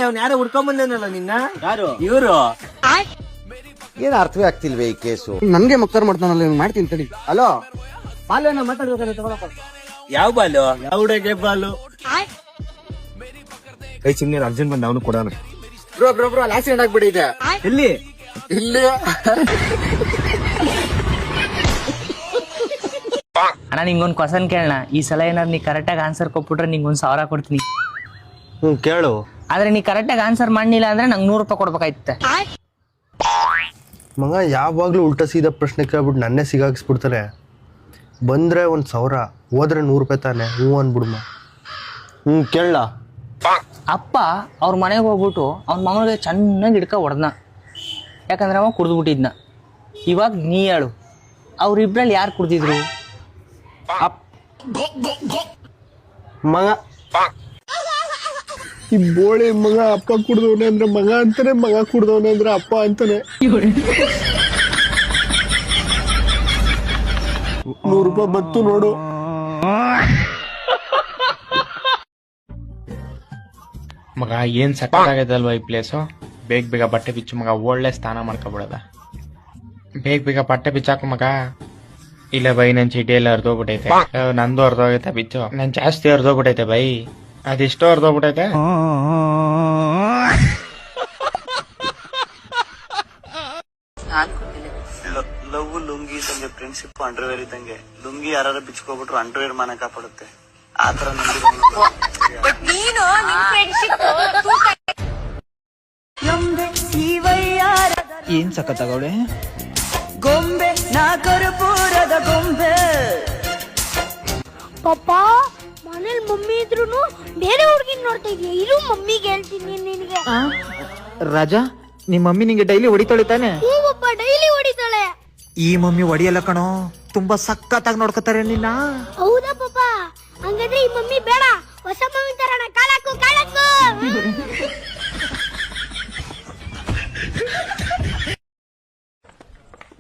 ಅವ್ನ ಯಾರೋ ಹುಡ್ಕೊಂಡ್ ಬಂದೇನಲ್ಲ ನಿನ್ನ. ಯಾರು ಇವ್ರು? ಏನ್ ಅರ್ಥವೇ ಆಗ್ತಿಲ್ವೇ ಈ ಕೇಸು. ನನ್ಗೆ ಮುಕ್ತಾರ ಮಾಡ್ತಾನಲ್ಲ, ಇವ್ನು ಮಾಡ್ತೀನಿ ತಡಿ. ಹಲೋ ಬಾಲು, ನಾ ಮಾತಾಡ್ಬೇಕಾದ್ರೆ ತಗೊಳಪ್ಪ. ಯಾವ ಬಾಲು? ಯಾವ ಹುಡುಗ ಬಾಲು? ಕೈ ಸುಮ್ನೆ ಅರ್ಜೆಂಟ್ ಬಂದ, ಅವನು ಕೊಡೋಣ. ಬ್ರೋ ಬ್ರೋ ಬ್ರೋ, ಅಲ್ಲಿ ಆಕ್ಸಿಡೆಂಟ್ ಆಗ್ಬಿಟ್ಟಿದೆ. ಎಲ್ಲಿ? ಇಲ್ಲಿ ಅಣ್ಣ ನಿಂಗೊಂದ್ ಕ್ವಶನ್ ಕೇಳಣ. ಈ ಸಲ ಏನಾದ್ರು ನೀ ಕರೆಕ್ಟಾಗಿ ಆನ್ಸರ್ ಕೊಟ್ಬಿಟ್ರೆ ನಿಂಗೊಂದ್ 1000 ಕೊಡ್ತೀನಿ. ಕೇಳು. ಆದ್ರೆ ನೀ ಕರೆಕ್ಟಾಗಿ ಆನ್ಸರ್ ಮಾಡ್ಲಿಲ್ಲ ಅಂದ್ರೆ ನಂಗೆ 100 ರೂಪಾಯಿ ಕೊಡ್ಬೇಕಾಯ್ತ. ಮಗ ಯಾವಾಗ್ಲೂ ಉಲ್ಟಾ ಸೀದಾ ಪ್ರಶ್ನೆ ಕೇಳ್ಬಿಟ್ಟು ನನ್ನೇ ಸಿಗಾಕಿಸ್ಬಿಡ್ತಾರೆ. ಬಂದ್ರೆ 1000, ಹೋದ್ರೆ 100 ರೂಪಾಯಿ ತಾನೆ. ಹ್ಞೂ ಅನ್ಬಿಡ್ಮ. ಕೇಳ. ಅಪ್ಪ ಅವ್ರ ಮನೆಗೆ ಹೋಗ್ಬಿಟ್ಟು ಅವ್ನ ಮಗನಿಗೆ ಚೆನ್ನಾಗಿ ಹಿಡ್ಕ ಹೊಡೆದ್ನ, ಯಾಕಂದ್ರೆ ಅವ ಕುಡ್ದು ಬಿಟ್ಟಿದ್ನ. ಇವಾಗ ನೀ ಹೇಳು, ಅವ್ರಿಬ್ರಲ್ಲಿ ಯಾರು ಕುಡ್ದಿದ್ರು? ಮಗ ಈ ಬೋಳಿ ಮಗ ಅಪ್ಪ ಕುಡ್ದವನೆ ಅಂದ್ರೆ ಮಗ ಅಂತಾನೆ, ಮಗ ಕುಡ್ದವನೆ ಅಂದ್ರೆ ಅಪ್ಪ ಅಂತಾನೆ. 100 ರೂಪಾಯಿ ಬತ್ತು ನೋಡು. ಮಗ ಏನ್ ಸಕ್ಕತ್ತಾಗೈತಲ್ವಾ ಈ ಪ್ಲೇಸು. ಬೇಗ ಬೇಗ ಬಟ್ಟೆ ಬಿಚ್ಚು ಮಗ, ಒಳ್ಳೆ ಸ್ನಾನ ಮಾಡ್ಕೊಬಿಡದ. ಬೇಗ ಬೇಗ ಬಟ್ಟೆ ಬಿಚ್ಚಾಕು ಮಗ. ಇಲ್ಲ ಬೈ, ನನ್ ಚೀಟಿ ಎಲ್ಲ ಹರಿದೋಗ್ಬಿಟ್ಟೈತೆ. ನಂದು ಹರಿದೋಗೈತೆ ಬಿಚ್ಚು. ನನ್ ಜಾಸ್ತಿ ಹರಿದೋಗ್ಬಿಟ್ಟೈತೆ ಬೈ. ಅದಿಷ್ಟು ಹರಿದೋಗ್ಬಿಟ್ಟೈತೆ. ಲವ್ ಲುಂಗಿ ಇದ್ದಂಗೆ, ಫ್ರೆಂಡ್ಶಿಪ್ ಅಂಡರ್ವೇರ್ ಇದ್ದಂಗೆ. ಲುಂಗಿ ಯಾರು ಬಿಚ್ಕೋಬಿಟ್ರು ಅಂಡರ್ವೇರ್ ಮನೆ ಕಾಪಾಡುತ್ತೆ. ಆತರ ಏನ್ ಸಖತ್ತಾಗವಳೆ ಗೊಂಬೆ, ನಾ ಕರ್ಪೂರದ ಗೊಂಬೆ. ಪಾಪ ಮನೇಲಿ ಮಮ್ಮಿ ಇದ್ರು ಬೇರೆ ಹುಡುಗಿನ ನೋಡ್ತಾ ಇದೀಯ. ಇರು ಮಮ್ಮಿಗೆ ಹೇಳ್ತೀನಿ ನಿನಗೆ. ರಾಜಾ, ನಿಮ್ ಮಮ್ಮಿ ನಿಂಗೆ ಡೈಲಿ ಹೊಡಿತಾಳೆ ತಾನೆ? ಪಾಪ ಡೈಲಿ ಹೊಡಿತಾಳೆ. ಈ ಮಮ್ಮಿ ಹೊಡಿಯಲ್ಲ ಕಣೋ, ತುಂಬಾ ಸಖತ್ತಾಗಿ ನೋಡ್ಕೊತಾರೆ ನಿನ್ನ. ಹೌದಾ ಪಾಪ? ಹಂಗಾದ್ರೆ ಈ ಮಮ್ಮಿ ಬೇಡ, ಹೊಸ ಮಮ್ಮಿ ತರೋಣ. ಕಾಳಾಕು ಕಾಳಾಕು.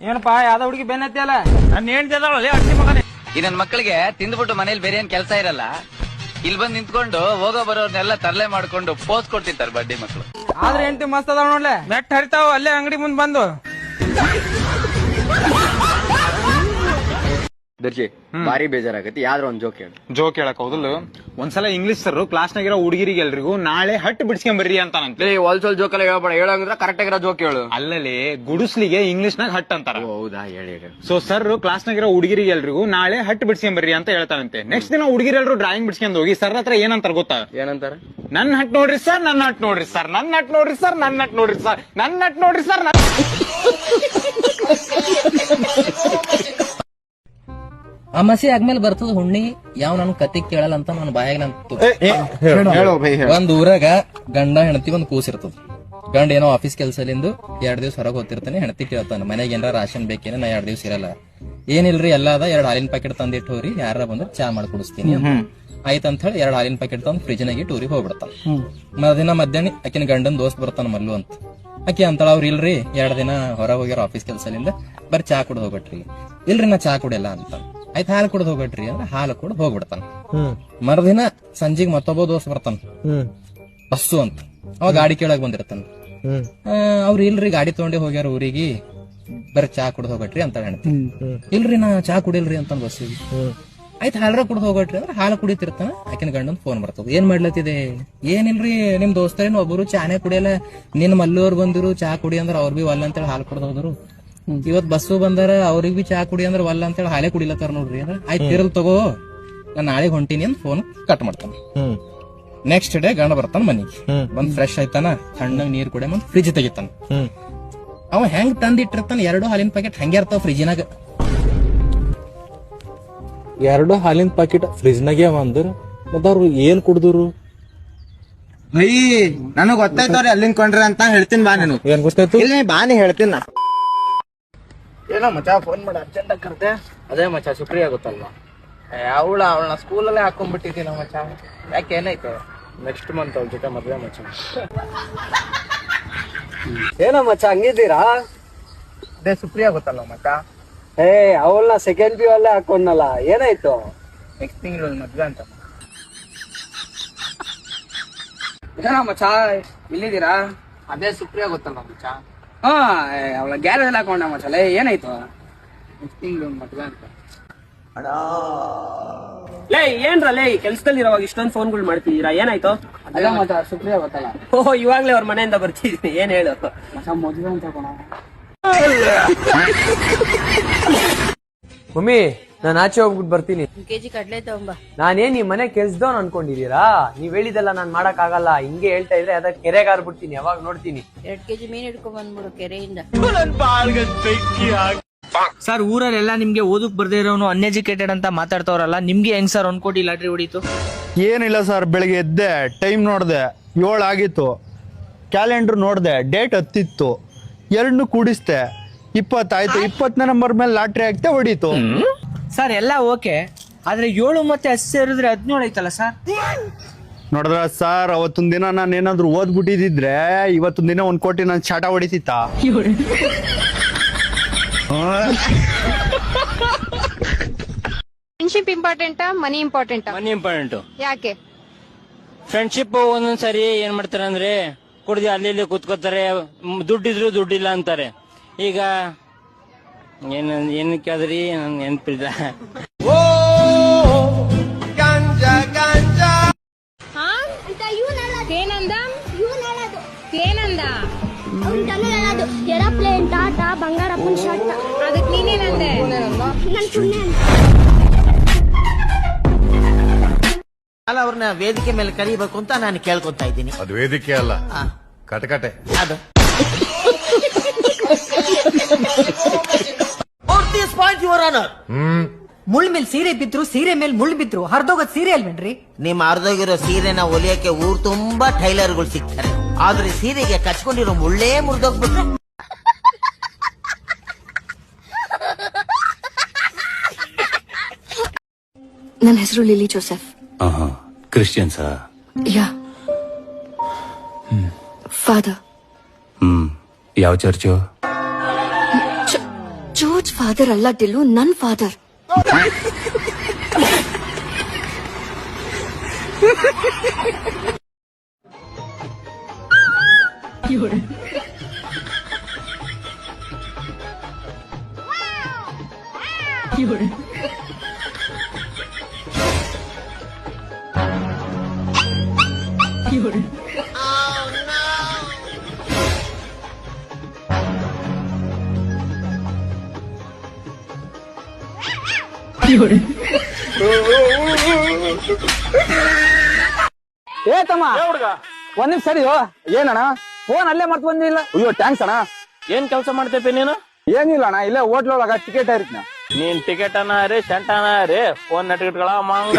ಏನಪ್ಪಾ ಯಾವ್ದೋ ಹುಡುಗಿ ಬೆನ್ನತ್ತಿಯಲ್ಲ? ನಾನು ಹೇಳ್ತಿದ್ದಾಳೆ ಅಡ್ಡಿ ಮಗನೇ. ಈ ನನ್ ಮಕ್ಕಳಿಗೆ ತಿಂದ್ಬಿಟ್ಟು ಮನೇಲಿ ಬೇರೆ ಏನ್ ಕೆಲಸ ಇರಲ್ಲ, ಇಲ್ಲಿ ಬಂದ್ ನಿಂತ್ಕೊಂಡು ಹೋಗೋ ಬರೋರ್ನೆಲ್ಲ ತರಲೆ ಮಾಡ್ಕೊಂಡು ಪೋಸ್ ಕೊಡ್ತಿರ್ತಾರೆ ಬಡ್ಡಿ ಮಕ್ಕಳು. ಆದ್ರೆ ಹೆಂಡತಿ ಮಸ್ತ್ ಅದಾವ ನೋಡ್ಲೆ, ನೆಟ್ ಹರಿತಾವ ಅಲ್ಲೇ ಅಂಗಡಿ ಮುಂದ್ ಬಂದು. ದರ್ಶಿ ಭಾರಿ ಬೇಜಾರಾಗತ್ತೆ. ಯಾವ್ದ್ರ ಒಂದ್ ಜೋಕ್ ಹೇಳು. ಜೋಕ್ ಹೇಳಕ್ ಹೌದಲ್ಲ, ಒಂದ್ಸಲ ಇಂಗ್ಲಿಷ್ ಸರ್ ಕ್ಲಾಸ್ನಾಗಿರೋ ಹುಡುಗಿರಿಗೆ ಎಲ್ರಿಗೂ ನಾಳೆ ಹಟ್ ಬಿಡ್ಸ್ಕೊಂಡ್ ಬರ್ರಿ ಅಂತಾನಂತೆ. ಹೊಲ್ಸೊಲ್ ಜೋಕ್ ಎಲ್ಲ ಹೇಳ್ಬೇಡ, ಹೇಳಂಗಿದ್ರೆ ಕರೆಕ್ಟ್ ಆಗಿರೋ ಜೋಕ್ ಹೇಳು. ಅಲ್ಲಲ್ಲಿ ಗುಡಿಸ್ಲಿಗೆ ಇಂಗ್ಲಿಷ್ ನಾಗ ಹಟ್ ಅಂತಾರ. ಹೌದಾ, ಹೇಳಿ. ಸೊ ಸರ್ ಕ್ಲಾಸ್ನಾಗಿರೋ ಹುಡುಗಿರಿಗೆ ಎಲ್ರಿಗೂ ನಾಳೆ ಹಟ್ ಬಿಡ್ಸ್ಕೊಂಡ್ ಬರ್ರಿ ಅಂತ ಹೇಳ್ತಾನಂತೆ. ನೆಕ್ಸ್ಟ್ ದಿನ ಹುಡುಗಿರೆಲ್ರು ಡ್ರಾಯಿಂಗ್ ಬಿಡ್ಸ್ಕೊಂಡ್ ಹೋಗಿ ಸರ್ ಹತ್ರ ಏನಂತಾರ ಗೊತ್ತಾ? ಏನಂತಾರ? ನನ್ ಹಟ್ ನೋಡ್ರಿ ಸರ್, ನನ್ನ ಹಟ್ ನೋಡ್ರಿ ಸರ್, ನನ್ನ ಹಟ್ ನೋಡ್ರಿ ಸರ್, ನನ್ನ ಹಟ್ ನೋಡ್ರಿ ಸರ್, ನನ್ನ ಹಟ್ ನೋಡ್ರಿ ಸರ್. ಅಮಾಸೆ ಆದ್ಮೇಲೆ ಬರ್ತದ ಹುಣ್ಣಿ. ಯಾವ ನನ್ ಕತಿ ಕೇಳಲ್ಲ ಅಂತ ನನ್ನ ಬಾಯಾಗ ಒಂದ್ ಊರಾಗ ಗಂಡ ಹೆಂಡತಿ ಒಂದ್ ಕೂಸಿರ್ತದ. ಗಂಡ ಏನೋ ಆಫೀಸ್ ಕೆಲ್ಸಲಿಂದು 2 ದಿವಸ ಹೊರಗೆ ಹೋಗ್ತಿರ್ತಾನೆ. ಹೆಂಡತಿ ಕೇಳ್ತಾನೆ, ಮನೆಗೆ ಏನಾರ ರಾಷನ್ ಬೇಕೇನೆ, ನಾ 2 ದಿವಸ ಇರಲ್ಲ. ಏನಿಲ್ರಿ ಎಲ್ಲ ಅದ, 2 ಹಾಲಿನ ಪ್ಯಾಕೆಟ್ ತಂದಿಟ್ಟು ಹೋಗ್ರಿ, ಯಾರ ಬಂದ್ರೆ ಚಾ ಮಾಡ್ಕೊಡಿಸ್ತೀನಿ ಅಂತ. ಆಯ್ತಂತ ಹೇಳಿ 2 ಹಾಲಿನ ಪ್ಯಾಕೆಟ್ ತಂದು ಫ್ರಿಜ್ನಾಗಿ ಟೂರಿಗೆ ಹೋಗ್ಬಿಡ್ತಾನ. ಮರುದಿನ ಮಧ್ಯಾಹ್ನ ಆಕಿನ ಗಂಡನ್ ದೋಸ್ತ್ ಬರ್ತಾನ ಮಲ್ಲು ಅಂತ. ಆಕಿ ಅಂತಾಳ, ಅವ್ರ ಇಲ್ರಿ 2 ದಿನ ಹೊರಗೆ ಹೋಗ್ಯಾರ ಆಫೀಸ್ ಕೆಲ್ಸಲಿಂದ, ಬರ್ ಚಾ ಕುಡ್ದು ಹೋಗ್ಬಿಟ್ರಿ. ಇಲ್ರಿ ನಾ ಚಾ ಕುಡಿಯಲ್ಲ ಅಂತ. ಆಯ್ತು ಹಾಲು ಕುಡ್ದು ಹೋಗ್ಬಿಟ್ರಿ ಅಂದ್ರೆ ಹಾಲು ಕುಡ್ದು ಹೋಗ್ಬಿಡ್ತಾನ. ಮರುದಿನ ಸಂಜೆಗ್ ಮತ್ತೊಬ್ಬ ದೋಸ್ತ್ ಬರ್ತಾನ, ಬಸ್ಸು ಅಂತ. ಅವ ಗಾಡಿ ಕೇಳಕ್ ಬಂದಿರ್ತಾನ. ಅವ್ರ ಇಲ್ರಿ ಗಾಡಿ ತಗೊಂಡೆ ಹೋಗ್ಯಾರ ಊರಿಗೆ, ಬರೀ ಚಾ ಕುಡ್ದು ಹೋಗ್ಬಿಟ್ರಿ ಅಂತ ಹೇಳ್ತಿ. ಇಲ್ರಿ ನಾ ಚಾ ಕುಡಿಲ್ರಿ ಅಂತ ಬಸ್ಸಿಗೆ. ಆಯ್ತು ಹಾಲ್ರ ಕುಡ್ದು ಹೋಗ್ಬಿಟ್ರಿ ಅಂದ್ರೆ ಹಾಲು ಕುಡಿತಿರ್ತಾನ. ಆಕಿನ ಗಂಡನ್ ಫೋನ್ ಬರ್ತದ, ಏನ್ ಮಾಡ್ಲತ್ತಿದೆ? ಏನಿಲ್ರಿ ನಿಮ್ ದೋಸ್ತರೇನು ಒಬ್ಬರು ಚಾನೆ ಕುಡಿಯಲ್ಲ, ನಿನ್ ಮಲ್ಲು ಅವ್ರು ಬಂದಿರು ಚಾ ಕುಡಿ ಅಂದ್ರ ಅವ್ರ ಬಿ ಒಲ್ಲ ಅಂತೇಳಿ ಹಾಲು ಕುಡ್ದು ಹೋದ್ರು. ಇವತ್ ಬಸ್ಸು ಬಂದಾರ, ಅವ್ರಿಗೆ ಬಿ ಚಾ ಕುಡಿ ಅಂದ್ರ ಒಲ್ಲ ಅಂತೇಳಿ ಹಾಲೇ ಕುಡಿಲತ್ತಾರ ನೋಡ್ರಿ ಅಂದ್ರೆ. ಆಯ್ತು ಇರಲ್ ತಗೋ, ನಾ ನಾಳೆ ಹೊಂಟೀನಿ ಅಂತ ಫೋನ್ ಕಟ್ ಮಾಡ್ತಾನ. ನೆಕ್ಸ್ಟ್ ಡೇ ಗಂಡ ಬರ್ತಾನ ಮನಿಗೆ, ಬಂದ್ ಫ್ರೆಶ್ ಆಯ್ತಾನ, ತಣ್ಣಗ್ ನೀರ್ ಕುಡಿಯ ಮುಂದ್ ಫ್ರಿಜ್ ತೆಗಿತಾನ. ಅವ ಹೆಂಗ್ ತಂದಿಟ್ಟಿರ್ತಾನ, 2 ಹಾಲಿನ ಪ್ಯಾಕೆಟ್ ಹಂಗೆ ಇರ್ತಾವ ಫ್ರಿಜ್ನಾಗ. 2 ಹಾಲಿನ ಪ್ಯಾಕೆಟ್ ಫ್ರಿಜ್ನಾಗೆ ಅಂದ್ರ ಮತ್ತ ಅವ್ರು ಏನ್ ಕುಡ್ದ್ರು? ಬೈ ನನಗ್ ಗೊತ್ತಾಯ್ತವ್ರಿ ಅಲ್ಲಿಂದ ಕೊಂಡ್ರಿ ಅಂತ ಹೇಳ್ತೀನಿ. ಬಾ ನಾನು. ಏನ್ ಗೊತ್ತಾಯ್ತು? ಇಲ್ಲ ಬಾನಿ ಹೇಳ್ತೀನಿ ನಾ. ಏನೋ ಮಚ್ಚ ಫೋನ್ ಮಾಡಿ ಅರ್ಜೆಂಟ್ ಆಗಿ ಕರ್ತೆ. ಅದೇ ಮಚ್ಚ ಸುಪ್ರಿಯಾ ಗೊತ್ತಲ್ವಾ, ಅವಳನ್ನ ಸ್ಕೂಲಲ್ಲೇ ಹಾಕೊಂಡ್ಬಿಟ್ಟಿದ್ದೀನ ಮಚ್ಚ. ಯಾಕೆ ಏನಾಯ್ತು? ನೆಕ್ಸ್ಟ್ ಮಂತ್ ಅವ್ಳ ಜೊತೆ ಮದ್ವೆ ಮಚ್ಚ. ಏನೋ ಮಚ್ಚ ಹಂಗಿದ್ದೀರಾ? ಅದೇ ಸುಪ್ರಿಯಾ ಗೊತ್ತಲ್ವ ಮಚ್ಚ, ಅವಳನ್ನ ಸೆಕೆಂಡ್ ಪಿ ಅಲ್ಲೇ ಹಾಕೊಂಡ್ನಲ್ಲ, ಏನಾಯ್ತು? ನೆಕ್ಸ್ಟ್ ತಿಂಗಳು ಮದ್ವೆ ಅಂತ. ಏನೋ ಮಚ್ಚ ಇಲ್ಲಿದ್ದೀರಾ? ಅದೇ ಸುಪ್ರಿಯಾ ಗೊತ್ತಲ್ಲ ಮಚ್ಚ. ಹಾ, ಅವಳ ಗ್ಯಾರೇಜ್ ಎಲ್ಲ ಹಾಕೊಂಡ ಮಚ್ಚಲೆ. ಏನಾಯ್ತು? ನೆಕ್ಸ್ಟ್ ತಿಂಗಳು ಮದ್ವೆ ಅಂತ. ಲೇ ಏನ್ರ ಲೇ ಕೆಲ್ಸದಲ್ಲಿ ಇರೋವಾಗ ಇಷ್ಟೊಂದು ಫೋನ್ಗಳು ಮಾಡ್ತಿದ್ದೀರಾ, ಏನಾಯ್ತು? ಅದೇ ಮಚ್ಚ ಸುಪ್ರಿಯಾ ಗೊತ್ತಲ್ಲ. ಓಹೋ, ಇವಾಗ್ಲೇ ಅವ್ರ ಮನೆಯಿಂದ ಬರ್ತಿದ್ದೀನಿ, ಏನ್ ಹೇಳು? ಮಚ್ಚ ಮದ್ವೆ ಅಂತ ಕಣ. ಮಮ್ಮಿ, ನಾನು ಆಚೆ ಹೋಗ್ಬಿಟ್ಟು ಬರ್ತೀನಿ. ಕೆಜಿ ಕಡ್ಲೆ ತಗೊಂಬ. ನಾನೇನ್ ನಿಮ್ ಮನೆ ಕೆಲ್ಸದವ್ನು ಅನ್ಕೊಂಡಿದೀರಾ? ನೀವ್ ಹೇಳಿದೆಲ್ಲ ನಾನ್ ಮಾಡಕ್ ಆಗಲ್ಲ. ಹಿಂಗೆ ಹೇಳ್ತಾ ಇದ್ರೆ ಅದಕ್ಕೆ ಕೆರೆಗಾರ್ಬಿಡ್ತೀನಿ, ಯಾವಾಗ ನೋಡ್ತೀನಿ. 2 ಕೆಜಿ ಮೀನ್ ಹಿಡ್ಕೊಂಡ್ ಬಂದ್ಬಿಡು ಕೆರೆಯಿಂದ. ಸರ್, ಊರಲ್ಲೆಲ್ಲ ನಿಮ್ಗೆ ಓದಕ್ ಬರ್ದೇ ಇರೋನು ಅನ್ಎಜುಕೇಟೆಡ್ ಅಂತ ಮಾತಾಡ್ತವ್ರಲ್ಲ, ನಿಮ್ಗೆ ಹೆಂಗ್ ಸರ್ 1 ಕೋಟಿ ಲಾಟ್ರಿ ಹೊಡೀತು? ಏನಿಲ್ಲ ಸರ್, ಬೆಳಿಗ್ಗೆ ಎದ್ದೆ, ಟೈಮ್ ನೋಡಿದೆ, 7 ಆಗಿತ್ತು. ಕ್ಯಾಲೆಂಡರ್ ನೋಡಿದೆ, ಡೇಟ್ 10 ಇತ್ತು. 2 ಕೂಡಿಸ್ದೆ, 20 ಆಯ್ತು. 20ನೇ ನಂಬರ್ ಮೇಲೆ ಲಾಟ್ರಿ ಆಗ್ತೆ ಹೊಡೀತು. ಸರ್ ಎಲ್ಲ ಓಕೆ, ಆದ್ರೆ 7 ಮತ್ತೆ 10 ಸೇರಿದ್ರೆ 17 ಐತಲ್ಲ ಸರ್? ನೋಡಿದ್ರ ಸರ್, ಅವತ್ತೊಂದ್ ದಿನ ನಾನು ಏನಾದ್ರು ಓದ್ಬಿಟ್ಟಿದ್ರೆ ಇವತ್ತೊಂದ್ ದಿನ 1 ಕೋಟಿ ನಾನು ಚಾಟ ಹೊಡಿತಿತ್ತ. ಫ್ರೆಂಡ್ಶಿಪ್ ಇಂಪಾರ್ಟೆಂಟಾ ಮನಿ ಇಂಪಾರ್ಟೆಂಟಾ? ಮನಿ ಇಂಪಾರ್ಟೆಂಟ್. ಯಾಕೆ? ಫ್ರೆಂಡ್ಶಿಪ್ ಒಂದೊಂದ್ಸರಿ ಏನ್ ಮಾಡ್ತಾರೆ ಅಂದ್ರೆ ಕುಡ್ದು ಅಲ್ಲಿ ಇಲ್ಲಿ ಕೂತ್ಕೋತಾರೆ, ದುಡ್ಡಿದ್ರು ದುಡ್ಡಿಲ್ಲ ಅಂತಾರೆ. ಈಗ ಏನ್ ಕೇಳಿದ್ರಿ ನನ್ ನೆನ್ಪಿಲ್ಲ. ಏರೋಪ್ಲೇನ್, ಟಾಟಾ, ಬಂಗಾರಪ್ಪನ ಶಾಟ. ಅದಕ್ಕೆ ನೀನೇನಂದೆ? ನನ್ ಸುಮ್ನೆ ಅಲ್ಲ, ಅವ್ರನ್ನ ವೇದಿಕೆ ಮೇಲೆ ಕರೀಬೇಕು ಅಂತ ನಾನು ಕೇಳ್ಕೊತಾ ಇದ್ದೀನಿ. ಅದು ವೇದಿಕೆ ಅಲ್ಲ, ಕಟಕಟೆ. ಅದು ಪಾಯಿಂಟ್ ಯುವರ್ ಆನರ್. ಮುಳ್ ಮೇಲೆ ಸೀರೆ ಬಿದ್ರು, ಸೀರೆ ಮೇಲೆ ಮುಳ್ ಬಿದ್ರು, ಹರ್ದೋಗದ್ ಸೀರೆ ಅಲ್ವೇನ್ರಿ? ನಿಮ್ಮ ಅರ್ಧೋಗಿರೋ ಸೀರೆನ ಹೊಲಿಯಕ್ಕೆ ಊರ್ ತುಂಬಾ ಟೈಲರ್ಗಳು ಸಿಗ್ತಾರೆ. ಆದ್ರೆ ಸೀರೆಗೆ ಕಚ್ಕೊಂಡಿರೋ ಮುಳ್ಳೇ ಮುರಿದೋಗ್ಬಿಟ್ರೆ ನನ್ನ ಹೆಸರು ಲಿಲಿ ಜೋಸೆಫ್. ಕ್ರಿಶ್ಚಿಯನ್ಸಾ? ಯಾ. ಫಾದರ್. ಯಾವ ಚರ್ಚು? ಜೋರ್ಜ್ ಫಾದರ್ ಅಲ್ಲ ಟಿಲ್ಲು, ನನ್ ಫಾದರ್. ಏ ತಮ್ಮ, ಒಂದ್ ನಿಮಿಷ ಸರಿ. ಏನಣ್ಣ ಫೋನ್ ಅಲ್ಲೇ ಮರ್ತು ಬಂದಿಲ್ಲ? ಅಯ್ಯೋ ಥ್ಯಾಂಕ್ಸ್ ಅಣ್ಣ. ಏನ್ ಕೆಲಸ ಮಾಡ್ತೇpe ನೀನು? ಏನಿಲ್ಲ ಅಣ್ಣ, ಇಲ್ಲೇ ಹೋಟ್ಲ್ ಒಳಗ ಟಿಕೆಟ್ ಇರ್ತೀನಿ. ನೀನ್ ಟಿಕೆಟ್ ಅನ್ನ ರೀ, ಶಂಟನ ರೀ, ಫೋನ್ ನೆಟ್ಗಿಟ್ಗಳ ಮಂಗ.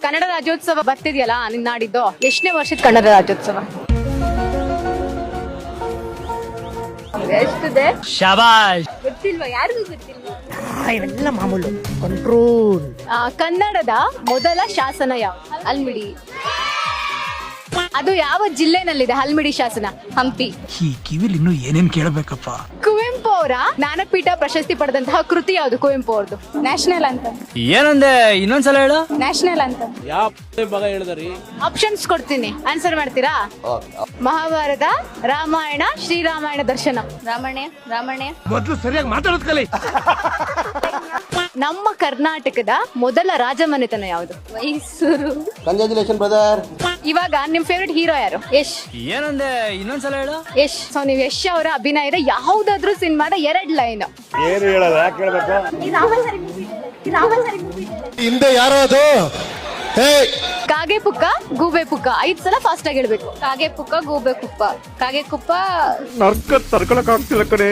ಕನ್ನಡ ರಾಜ್ಯೋತ್ಸವ ಬರ್ತಿದ್ಯಲ್ಲ ನಾಡಿದ್ದು, ಎಷ್ಟನೇ ವರ್ಷದ ಕನ್ನಡ ರಾಜ್ಯೋತ್ಸವ? ಎಷ್ಟಿದೆ? ಶಾಬಾಷ್. ಗೊತ್ತಿಲ್ವಾ? ಯಾರಿಗೂ ಗೊತ್ತಿಲ್ವಾ? ಇವೆಲ್ಲ ಮಾಮೂಲು. ಕಂಟ್ರೋಲ್. ಕನ್ನಡದ ಮೊದಲ ಶಾಸನ ಯಾವುದು? ಹಲ್ಮಿಡಿ. ಅದು ಯಾವ ಜಿಲ್ಲೆನಲ್ಲಿದೆ ಹಲ್ಮಿಡಿ ಶಾಸನ? ಹಂಪಿ. ಈ ಕಿವಿಲಿ ಇನ್ನು ಏನೇನ್ ಕೇಳಬೇಕಪ್ಪ. ಕುವೆಂಪು ಅವರ ಜ್ಞಾನಪೀಠ ಪ್ರಶಸ್ತಿ ಪಡೆದಂತಹ ಕೃತಿ ಯಾವುದು ಕುವೆಂಪು ಅವ್ರದ್ದು? ನ್ಯಾಷನಲ್ ಅಂತ. ಏನಂದೆ? ಇನ್ನೊಂದ್ಸಲ ಹೇಳು. ನ್ಯಾಷನಲ್ ಅಂತ. ಯಾವ ಭಾಗ ಹೇಳಿದ್ರಿ? ಆಪ್ಷನ್ಸ್ ಕೊಡ್ತೀನಿ, ಆನ್ಸರ್ ಮಾಡ್ತೀರಾ? ಮಹಾಭಾರತ, ರಾಮಾಯಣ, ಶ್ರೀರಾಮಾಯಣ ದರ್ಶನ. ರಾಮಾಯಣ ಮೊದಲು ಸರಿಯಾಗಿ ಮಾತಾಡೋದ್ ಕಲಿ. ನಮ್ಮ ಕರ್ನಾಟಕದ ಮೊದಲ ರಾಜಮನೆತನ ಯಾವುದು? ಮೈಸೂರು. Congratulation brother. ಇವಾಗ ನಿಮ್ ಫೇವ್ರೆಟ್ ಹೀರೋ ಯಾರು? ಯಶ್. ಏನಂದೆ? ಇನ್ನೊಂದ್ಸಲ ಹೇಳು. ಯಶ್. ಸೊ ನೀವು ಯಶ್ ಅವರ ಅಭಿನಯದ ಯಾವ್ದಾದ್ರು ಸಿನಿಮಾದ 2 ಲೈನ್. ಏನು ಹೇಳಲ್ಲ, ಯಾಕೆ ಹೇಳ್ಬೇಕು? ಹಿಂದೆ ಯಾರೋ ಅದು? ಕಾಗೆ ಪುಕ್ಕ, ಗೂಬೆ ಪುಕ್ಕ. 5 ಸಲ ಫಾಸ್ಟ್ ಆಗಿ ಹೇಳ್ಬೇಕು. ಕಾಗೆ ಪುಕ್ಕ, ಗೂಬೆ ಕುಪ್ಪ. ಕಾಗೆ ಕುಪ್ಪ. ತರ್ಕೊಳಕ್ ಆಗ್ತಿಲ್ಲ ಕಣೆ.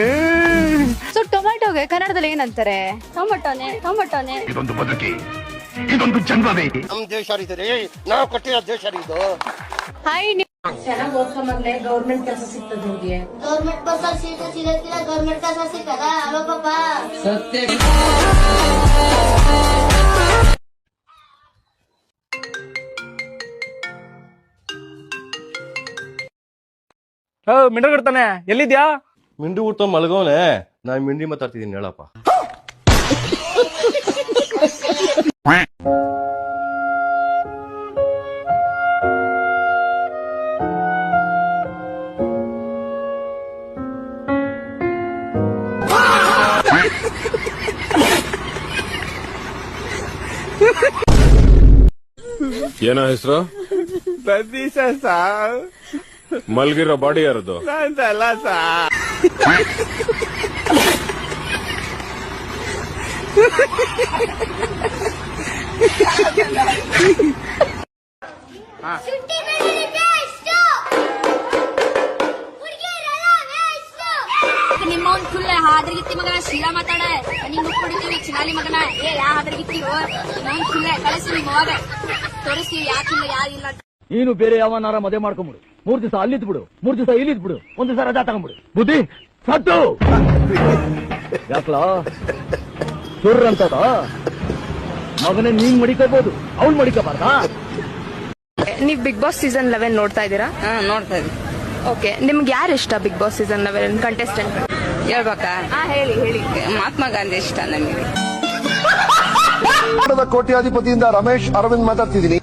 ಸೊ ಟೊಮ್ಯಾಟೋಗೆ ಕನ್ನಡದಲ್ಲಿ ಏನಂತಾರೆ? ಟೊಮಟೋನೆ. ಇದೊಂದು ಬದುಕಿ, ಇದೊಂದು ಜನ್ಮವೇ. ನಮ್ ದೇಶ ಇದೆ, ನಾವು ಕೊಟ್ಟಿರೋ ದೇಶ ಇದು. ಹಾಯ್. ಚೆನ್ನಾಗಿ ಓದ್ಕೊಂಡ್ರೆ ಗೌರ್ಮೆಂಟ್ ಕೆಲಸ ಸಿಗ್ತದೆ ನಿಮ್ಗೆ. ಗೌರ್ಮೆಂಟ್ ಕೆಲಸ ಸಿಗತ್ತಿಲ್ಲ, ಗೌರ್ಮೆಂಟ್ ಕೆಲಸ ಸಿಕ್ಕದ ಅಲ್ಲ ಪಾಪ. ಸತ್ಯ. ಮಿಂಡ್ರ ಕೊಡ್ತಾನೆ, ಎಲ್ಲಿದ್ಯಾ? ಮಿಂಡಿ ಊಟ ಮಲ್ಗವನೆ. ನಾನು ಮಿಂಡಿ ಮಾತಾಡ್ತಿದ್ದೀನಿ, ಹೇಳಪ್ಪ. ಏನೋ ಹೆಸರು? ಸತೀಶ ಸಾರ್. ಮಲ್ಗಿರೋ ಬಾಡಿ ಯಾರದು? ನಂದಲ್ಲ ಸಾರ್. ನಿಮ್ಮವನ್ ಫುಲ್ ಹಾದ್ರಗಿತ್ತಿ ಮಗನ ಶೀಲಾ ಮಾತಾಡ ನಿಂಗ್ ಕೊಡ್ತೀವಿ ಚಿನಾಲಿ ಮಗನ ಏ ಯಾ ಹಾದ್ರಗಿತ್ತಿರೋ ನಿಮ್ಮವನ್ ಫುಲ್ ಕಳಿಸಿ ನಿಮ್ಮ ಹೋಗ ತೋರಿಸ್ತೀವಿ ಯಾಕಿಲ್ಲ ಯಾರಿಲ್ಲ. ನೀನು ಬೇರೆ ಯಾವನಾರ ಮದುವೆ ಮಾಡ್ಕೊಂಬಿಡು. 3 ದಿವಸ ಅಲ್ಲಿದ್ ಬಿಡು, 3 ದಿವಸ ಇಲ್ಲಿದ್ ಬಿಡು, 1 ದಿವಸ ರಜಾ ತಗೊಂಡ್ಬಿಡು. ಬುದ್ಧಿ ಸತ್ತು ಯಾಕಲ ಸುರ್ರ ಅಂತದ ಮಗನೇ ನೀನ್ ಮಡಿಕೋಬಹುದು, ಅವ್ನ್ ಮಡಿಕೋಬಾರ್ದಾ? ನೀವ್ ಬಿಗ್ ಬಾಸ್ ಸೀಸನ್ 11 ನೋಡ್ತಾ ಇದೀರಾ? ನೋಡ್ತಾ ಇದ್ವಿ. ಓಕೆ, ನಿಮ್ಗೆ ಯಾರು ಇಷ್ಟ ಬಿಗ್ ಬಾಸ್ ಸೀಸನ್ 11 ಕಂಟೆಸ್ಟೆಂಟ್? ಹೇಳ್ಬೇಕಾ? ಹೇಳಿ. ಮಹಾತ್ಮ ಗಾಂಧಿ ಇಷ್ಟ ನನಗೆ. ಕೋಟ್ಯಾಧಿಪತಿಯಿಂದ ರಮೇಶ್ ಅರವಿಂದ್ ಮಾತಾಡ್ತಿದ್ದೀನಿ.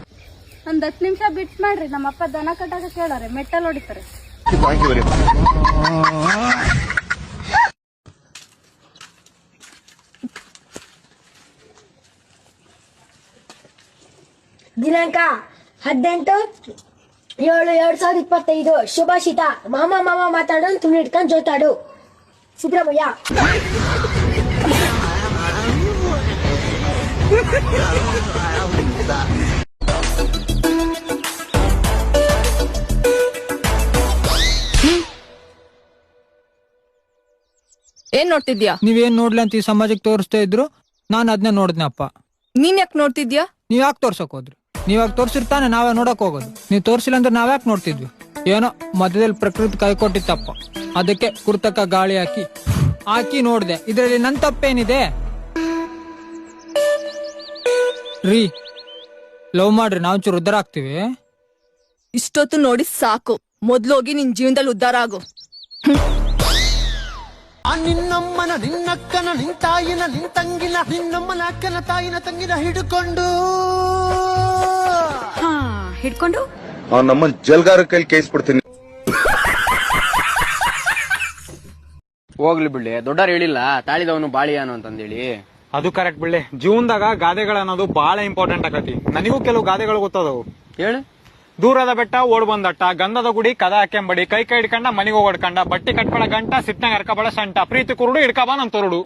ಒಂದ್ 10 ನಿಮಿಷ ಬಿಟ್ ಮಾಡ್ರಿ, ನಮ್ಮಪ್ಪ ದನ ಕಟ್ಟಾಕ ಕೇಳಾರೆ, ಮೆಟ್ಟಲ್ ಹೊಡಿತಾರೆ. Thank you very much. ದಿನಾಂಕ 18/7/2025 ಶುಭಾಷಿತ. ಮಾಮ ಮಾತಾಡೋ ತುಳಿ ಇಟ್ಕೊಂಡ್ ಜೋತಾಡು. ಸಿದ್ದರಾಮಯ್ಯ. ಏನ್ ನೋಡ್ತಿದ್ಯಾ? ನೀವೇನ್ ನೋಡ್ಲಿ ಅಂತ ಈ ಸಮಾಜಕ್ಕೆ ತೋರಿಸ್ತಾ ಇದ್ರು, ನಾನು ಅದನ್ನ ನೋಡಿದ್ನಪ್ಪ. ನೀನ್ ಯಾಕೆ ನೋಡ್ತಿದ್ಯಾ? ನೀವ್ ಯಾಕೆ ತೋರ್ಸಕ್ ಹೋದ್ರಿ? ನೀವಾಗ ತೋರ್ಸಿರ್ತಾನೆ ನಾವೇ ನೋಡಕ್ ಹೋಗೋದು. ನೀವ್ ತೋರ್ಸಿಲ್ಲ ಅಂದ್ರೆ ನಾವ್ಯಾಕೆ ನೋಡ್ತಿದ್ವಿ? ಏನೋ ಮಧ್ಯದಲ್ಲಿ ಪ್ರಕೃತಿ ಕೈ ಕೊಟ್ಟಿತ್ತಪ್ಪ, ಅದಕ್ಕೆ ಕುರ್ತಕ ಗಾಳಿ ಹಾಕಿ ನೋಡ್ದೆ. ಇದ್ರಲ್ಲಿ ನನ್ ತಪ್ಪೇನಿದೆ ರೀ? ಲವ್ ಮಾಡ್ರಿ, ನಾವ್ ಚೂರು ಉದ್ದಾರ ಆಗ್ತೀವಿ. ಇಷ್ಟೊತ್ತು ನೋಡಿ ಸಾಕು, ಮೊದ್ಲೋಗಿ ನಿನ್ ಜೀವನದಲ್ಲಿ ಉದ್ಧಾರ ಆಗು. ನಿನ್ನಮ್ಮನ ನಿನ್ನಕ್ಕನ ನಿಂತಾಯಿನ ನಿಂತಂಗಿನ ನಿನ್ನಮ್ಮನ ಅಕ್ಕನ ತಾಯಿನ ತಂಗಿನ ಹಿಡ್ಕೊಂಡು ನಮ್ಮ ಜಲ್ಗಾರ ಕೈಲಿ ಕೇಸ್ ಬಿಡ್ತೀನಿ. ಹೋಗ್ಲಿ ಬಿಡ್ಲಿ, ದೊಡ್ಡವ್ರು ಹೇಳಿಲ್ಲ ತಾಳಿದವನು ಬಾಳಿಯಾನು ಅಂತಂದೇಳಿ. ಅದು ಕರೆಕ್ಟ್ ಬಿಡ್ಲೆ. ಜೀವನದಾಗ ಗಾದೆಗಳು ಅನ್ನೋದು ಬಹಳ ಇಂಪಾರ್ಟೆಂಟ್ ಆಗತಿ. ನನಗೂ ಕೆಲವು ಗಾದೆಗಳು ಗೊತ್ತದವು. ಹೇಳು. ದೂರದ ಬೆಟ್ಟ ಓಡ್ ಬಂದಟ್ಟ, ಗಂಧದ ಗುಡಿ ಕದ ಹಾಕೆಂಬಡಿ, ಕೈ ಹಿಡ್ಕಂಡ ಮನಿಗೆ ಹೋಗಡ್ಕಂಡ, ಬಟ್ಟಿ ಕಟ್ಬಳ ಗಂಟ, ಸಿಟ್ನಾಗ ಅರ್ಕಬಳ ಸಂಟ, ಪ್ರೀತಿ ಕುರುಡು ಹಿಡ್ಕಬಾ ನನ್ ತೋರುಡು.